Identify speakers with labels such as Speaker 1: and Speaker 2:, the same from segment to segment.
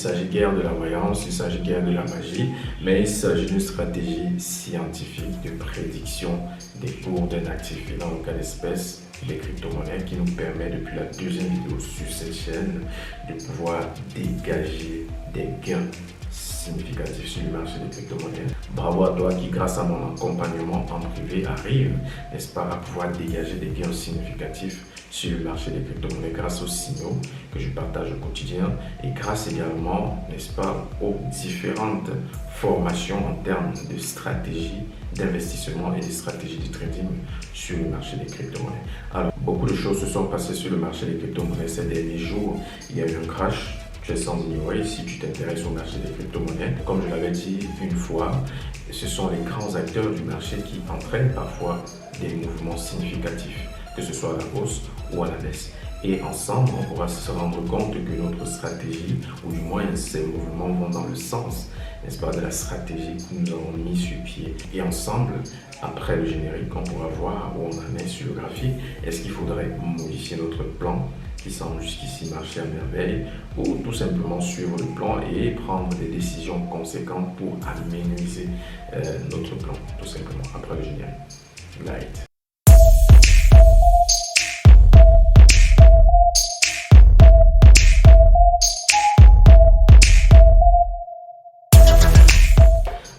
Speaker 1: s'agit guère de la voyance, il s'agit guère de la magie, mais il s'agit d'une stratégie scientifique de prédiction des cours d'un actif. Et dans le cas d'espèce, des crypto-monnaies qui nous permet depuis la deuxième vidéo sur cette chaîne de pouvoir dégager des gains significatifs sur le marché des crypto-monnaies. Bravo à toi qui, grâce à mon accompagnement en privé, arrive, n'est-ce pas, à pouvoir dégager des gains significatifs sur le marché des crypto-monnaies grâce aux signaux que je partage au quotidien et grâce également, n'est-ce pas, aux différentes formations en termes de stratégie d'investissement et de stratégie de trading sur le marché des crypto-monnaies. Alors, beaucoup de choses se sont passées sur le marché des crypto-monnaies ces derniers jours. Il y a eu un crash. Tu es sans ignorer si tu t'intéresses au marché des crypto-monnaies. Comme je l'avais dit une fois, ce sont les grands acteurs du marché qui entraînent parfois des mouvements significatifs, que ce soit à la hausse ou à la baisse. Et ensemble, on pourra se rendre compte que notre stratégie, ou du moins ces mouvements vont dans le sens, n'est-ce pas, de la stratégie que nous avons mis sur pied. Et ensemble, après le générique, on pourra voir où on en est sur le graphique. Est-ce qu'il faudrait modifier notre plan qui semble jusqu'ici marcher à merveille, ou tout simplement suivre le plan et prendre des décisions conséquentes pour améniser notre plan, tout simplement, après le générique. Light.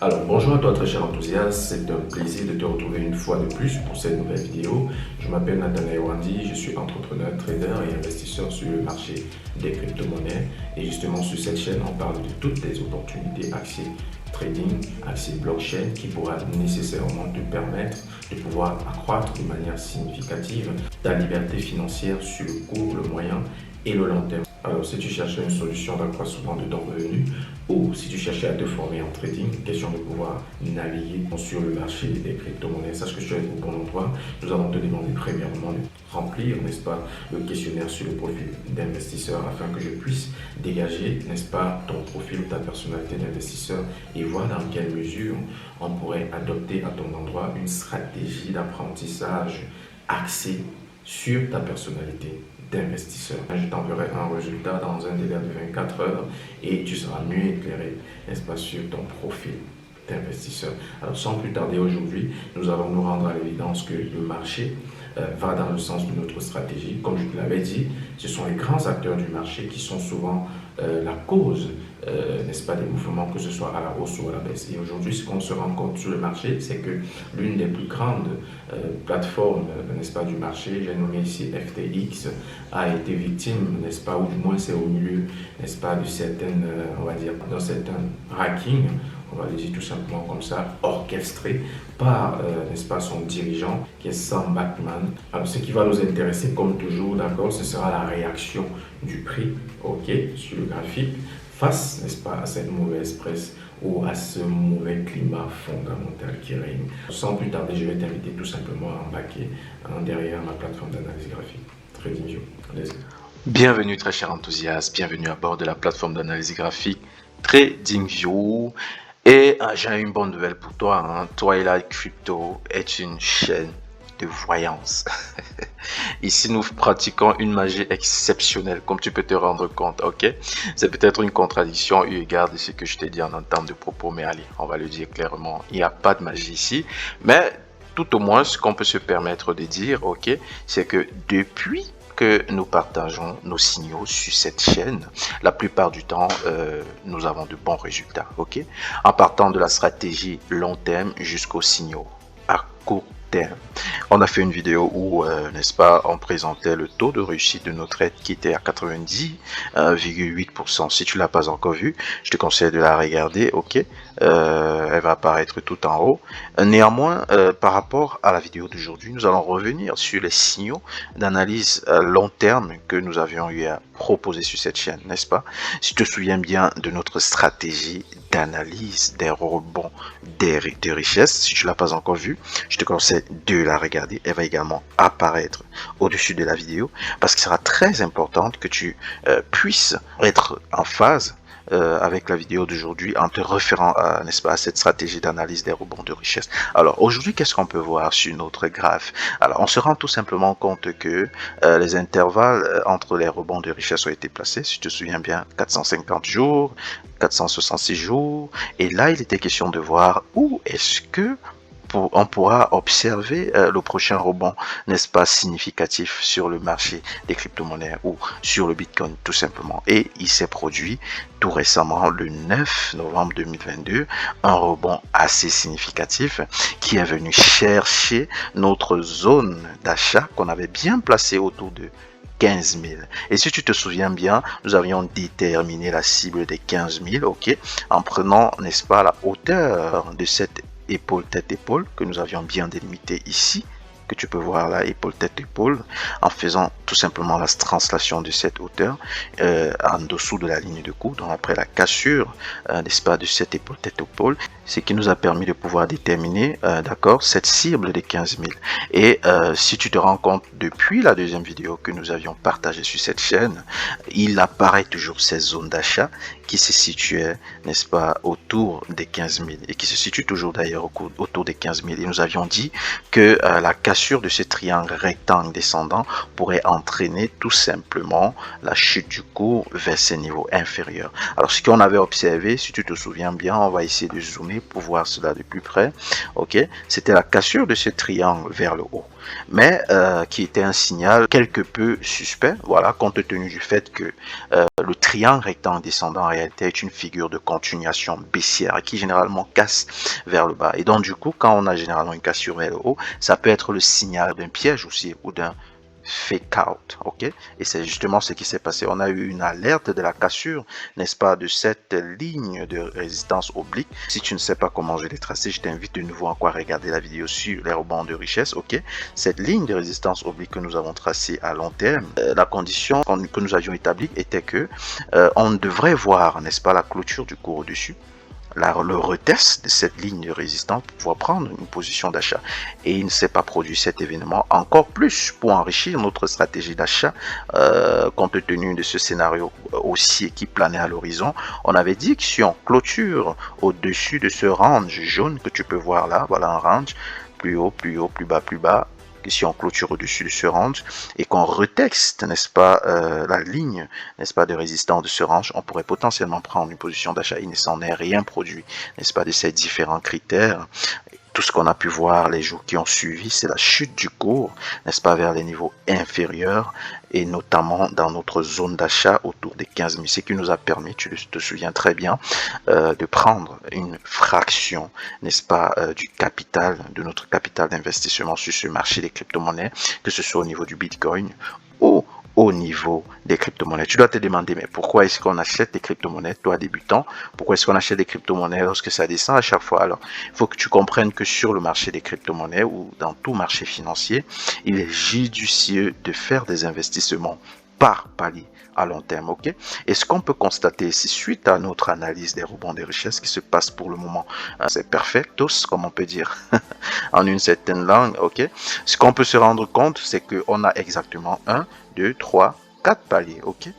Speaker 1: Alors bonjour à toi très cher enthousiaste, c'est un plaisir de te retrouver une fois de plus pour cette nouvelle vidéo. Je m'appelle Nathanaël Wandi, je suis entrepreneur, trader et investisseur sur le marché des crypto-monnaies. Et justement sur cette chaîne, on parle de toutes les opportunités axées trading, axées blockchain qui pourra nécessairement te permettre de pouvoir accroître de manière significative ta liberté financière sur le court, le moyen et le long terme. Alors, si tu cherchais une solution d'accroissement de ton revenu ou si tu cherchais à te former en trading, question de pouvoir naviguer sur le marché des crypto-monnaies, sache que je suis avec au bon endroit. Nous allons te demander premièrement de remplir, n'est-ce pas, le questionnaire sur le profil d'investisseur afin que je puisse dégager, n'est-ce pas, ton profil ou ta personnalité d'investisseur et voir dans quelle mesure on pourrait adopter à ton endroit une stratégie d'apprentissage axée sur ta personnalité d'investisseur. Je t'enverrai un résultat dans un délai de 24 heures et tu seras mieux éclairé, n'est-ce pas, sur ton profil d'investisseur. Alors sans plus tarder aujourd'hui, nous allons nous rendre à l'évidence que le marché va dans le sens de notre stratégie. Comme je te l'avais dit, ce sont les grands acteurs du marché qui sont souvent la cause, n'est-ce pas, des mouvements, que ce soit à la hausse ou à la baisse. Et aujourd'hui, ce qu'on se rend compte sur le marché, c'est que l'une des plus grandes plateformes, n'est-ce pas, du marché, j'ai nommé ici FTX, a été victime, n'est-ce pas, ou du moins c'est au milieu, n'est-ce pas, de certaines, on va dire, dans certains hackings, on va le dire tout simplement comme ça, orchestré par, n'est-ce pas, son dirigeant qui est Sam Bankman. Alors ce qui va nous intéresser comme toujours, d'accord, ce sera la réaction du prix, ok, sur le graphique, face, n'est-ce pas, à cette mauvaise presse ou à ce mauvais climat fondamental qui règne. Sans plus tarder, je vais t'inviter tout simplement à embarquer derrière ma plateforme d'analyse graphique, TradingView.
Speaker 2: Bienvenue très cher enthousiaste, bienvenue à bord de la plateforme d'analyse graphique TradingView. Et j'ai une bonne nouvelle pour toi, hein. Twilight Crypto est une chaîne de voyance. Ici, nous pratiquons une magie exceptionnelle, comme tu peux te rendre compte, ok? C'est peut-être une contradiction eu égard de ce que je t'ai dit en entente de propos, mais allez, on va le dire clairement, il n'y a pas de magie ici. Mais tout au moins, ce qu'on peut se permettre de dire, ok, c'est que depuis que nous partageons nos signaux sur cette chaîne, la plupart du temps, nous avons de bons résultats, ok? En partant de la stratégie long terme jusqu'aux signaux à court terme. On a fait une vidéo où, n'est-ce pas, on présentait le taux de réussite de notre trade qui était à 90,8%. Si tu l'as pas encore vu, je te conseille de la regarder, ok? Elle va apparaître tout en haut. Néanmoins, par rapport à la vidéo d'aujourd'hui, nous allons revenir sur les signaux d'analyse long terme que nous avions eu à proposer sur cette chaîne, n'est-ce pas? Si tu te souviens bien de notre stratégie d'analyse des rebonds des richesses, si tu l'as pas encore vu, je te conseille de la regarder. Elle va également apparaître au-dessus de la vidéo parce qu'il sera très important que tu puisses être en phase avec la vidéo d'aujourd'hui en te référant n'est-ce pas, à cette stratégie d'analyse des rebonds de richesse. Alors aujourd'hui, qu'est-ce qu'on peut voir sur notre graphe? Alors on se rend tout simplement compte que les intervalles entre les rebonds de richesse ont été placés, si tu te souviens bien, 450 jours, 466 jours, et là il était question de voir où est-ce que on pourra observer le prochain rebond, n'est-ce pas, significatif sur le marché des crypto-monnaies ou sur le Bitcoin tout simplement. Et il s'est produit tout récemment, le 9 novembre 2022, un rebond assez significatif qui est venu chercher notre zone d'achat qu'on avait bien placée autour de 15 000. Et si tu te souviens bien, nous avions déterminé la cible des 15 000, ok, en prenant, n'est-ce pas, la hauteur de cette épaule tête épaule que nous avions bien délimité ici, que tu peux voir là, épaule tête épaule, en faisant tout simplement la translation de cette hauteur en dessous de la ligne de coup. Donc après la cassure, n'est-ce pas, de cette épaule tête épaule, ce qui nous a permis de pouvoir déterminer, d'accord, cette cible des 15 000. Et si tu te rends compte, depuis la deuxième vidéo que nous avions partagée sur cette chaîne, il apparaît toujours ces zones d'achat qui se situaient, n'est-ce pas, autour des 15 000 et qui se situent toujours d'ailleurs autour des 15 000. Et nous avions dit que la cassure de ce triangle rectangle descendant pourrait entraîner tout simplement la chute du cours vers ces niveaux inférieurs. Alors ce qu'on avait observé, si tu te souviens bien, on va essayer de zoomer pour voir cela de plus près, ok, c'était la cassure de ce triangle vers le haut, mais qui était un signal quelque peu suspect, voilà, compte tenu du fait que le triangle rectangle descendant en réalité est une figure de continuation baissière qui généralement casse vers le bas. Et donc du coup, quand on a généralement une cassure vers le haut, ça peut être le signal d'un piège aussi ou d'un fake out, ok, et c'est justement ce qui s'est passé. On a eu une alerte de la cassure, n'est-ce pas, de cette ligne de résistance oblique. Si tu ne sais pas comment je l'ai tracé, je t'invite de nouveau encore à regarder la vidéo sur les rebonds de richesse, ok. Cette ligne de résistance oblique que nous avons tracée à long terme, la condition que nous avions établie était que on devrait voir, n'est-ce pas, la clôture du cours au-dessus, le retest de cette ligne de résistance pour pouvoir prendre une position d'achat. Et il ne s'est pas produit cet événement, encore plus pour enrichir notre stratégie d'achat, compte tenu de ce scénario haussier qui planait à l'horizon. On avait dit que si on clôture au-dessus de ce range jaune que tu peux voir là, voilà un range, plus haut, plus haut, plus bas, que si on clôture au-dessus de ce range et qu'on retexte, n'est-ce pas, la ligne, n'est-ce pas, de résistance de ce range, on pourrait potentiellement prendre une position d'achat. Il ne s'en est rien produit, n'est-ce pas, de ces différents critères. Tout ce qu'on a pu voir les jours qui ont suivi, c'est la chute du cours, n'est-ce pas, vers les niveaux inférieurs et notamment dans notre zone d'achat autour des 15 000, ce qui nous a permis, tu te souviens très bien, de prendre une fraction, n'est-ce pas, du capital, de notre capital d'investissement sur ce marché des crypto-monnaies, que ce soit au niveau du Bitcoin ou au niveau des crypto-monnaies. Tu dois te demander, mais pourquoi est-ce qu'on achète des crypto-monnaies, toi débutant? Pourquoi est-ce qu'on achète des crypto-monnaies lorsque ça descend à chaque fois? Alors, il faut que tu comprennes que sur le marché des crypto-monnaies ou dans tout marché financier, il est judicieux de faire des investissements par palier à long terme, ok. Et ce qu'on peut constater ici, suite à notre analyse des rebonds des richesses qui se passe pour le moment, c'est perfectos, comme on peut dire en une certaine langue, ok. Ce qu'on peut se rendre compte, c'est qu'on a exactement 1, 2, 3, 4 paliers, ok.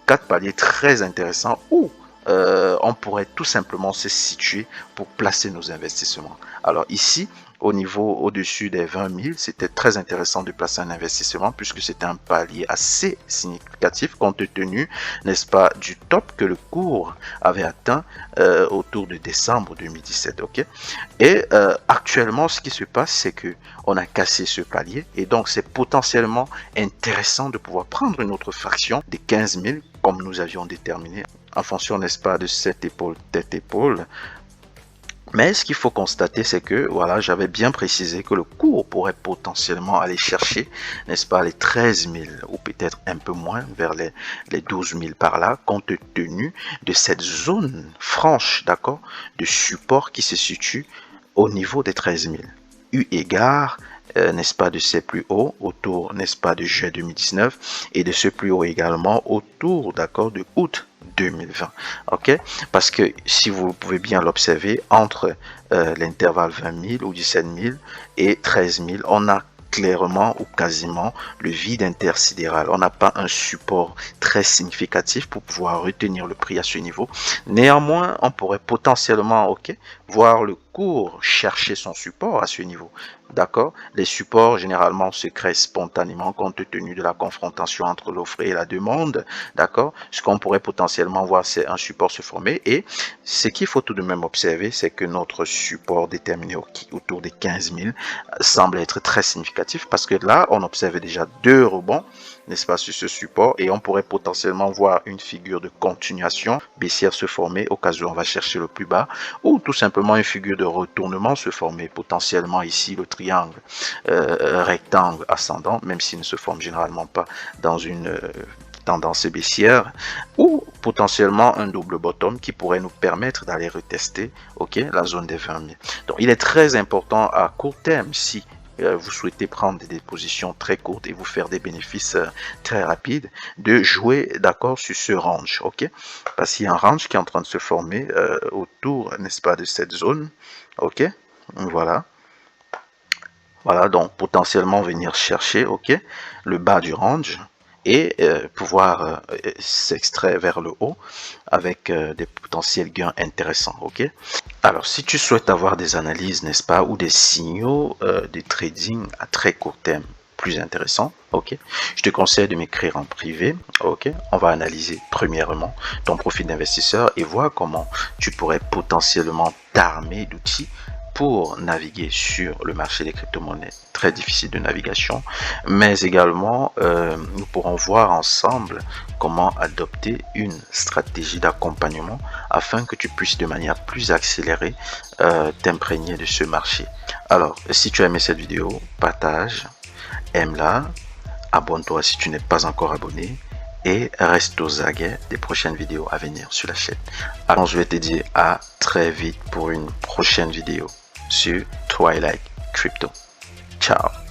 Speaker 2: 4 paliers très intéressants où on pourrait tout simplement se situer pour placer nos investissements. Alors ici, au niveau au-dessus des 20 000, c'était très intéressant de placer un investissement puisque c'était un palier assez significatif compte tenu, n'est-ce pas, du top que le cours avait atteint autour de décembre 2017, ok. Et actuellement, ce qui se passe, c'est que on a cassé ce palier et donc c'est potentiellement intéressant de pouvoir prendre une autre fraction des 15 000 comme nous avions déterminé en fonction, n'est-ce pas, de cette épaule tête épaule. Mais ce qu'il faut constater, c'est que, voilà, j'avais bien précisé que le cours pourrait potentiellement aller chercher, n'est-ce pas, les 13 000 ou peut-être un peu moins, vers les 12 000 par là, compte tenu de cette zone franche, d'accord, de support qui se situe au niveau des 13 000. Eu égard, n'est-ce pas, de ces plus hauts autour, n'est-ce pas, de juillet 2019 et de ce plus haut également autour, d'accord, de août 2020, ok, parce que si vous pouvez bien l'observer, entre l'intervalle 20 000 ou 17 000 et 13 000, on a clairement ou quasiment le vide intersidéral. On n'a pas un support très significatif pour pouvoir retenir le prix à ce niveau. Néanmoins, on pourrait potentiellement voir le cours chercher son support à ce niveau. D'accord? Les supports généralement se créent spontanément compte tenu de la confrontation entre l'offre et la demande. D'accord? Ce qu'on pourrait potentiellement voir, c'est un support se former. Et ce qu'il faut tout de même observer, c'est que notre support déterminé autour des 15 000 semble être très significatif parce que là, on observe déjà 2 rebonds, n'est-ce pas, sur ce support, et on pourrait potentiellement voir une figure de continuation baissière se former au cas où on va chercher le plus bas, ou tout simplement une figure de retournement se former, potentiellement ici le triangle rectangle ascendant, même s'il ne se forme généralement pas dans une tendance baissière, ou potentiellement un double bottom qui pourrait nous permettre d'aller retester la zone des 20 000. Donc il est très important à court terme, si vous souhaitez prendre des positions très courtes et vous faire des bénéfices très rapides, de jouer d'accord sur ce range, parce qu'il y a un range qui est en train de se former autour, n'est-ce pas, de cette zone, voilà, donc potentiellement venir chercher le bas du range et pouvoir s'extraire vers le haut avec des potentiels gains intéressants. Alors, si tu souhaites avoir des analyses, n'est-ce pas, ou des signaux de trading à très court terme plus intéressants, je te conseille de m'écrire en privé. On va analyser premièrement ton profil d'investisseur et voir comment tu pourrais potentiellement t'armer d'outils pour naviguer sur le marché des crypto-monnaies très difficile de navigation, mais également nous pourrons voir ensemble comment adopter une stratégie d'accompagnement afin que tu puisses de manière plus accélérée t'imprégner de ce marché. Alors, si tu as aimé cette vidéo, partage, aime-la, abonne-toi si tu n'es pas encore abonné et reste aux aguets des prochaines vidéos à venir sur la chaîne. Alors, je vais te dire à très vite pour une prochaine vidéo sur Twilight Crypto. Ciao.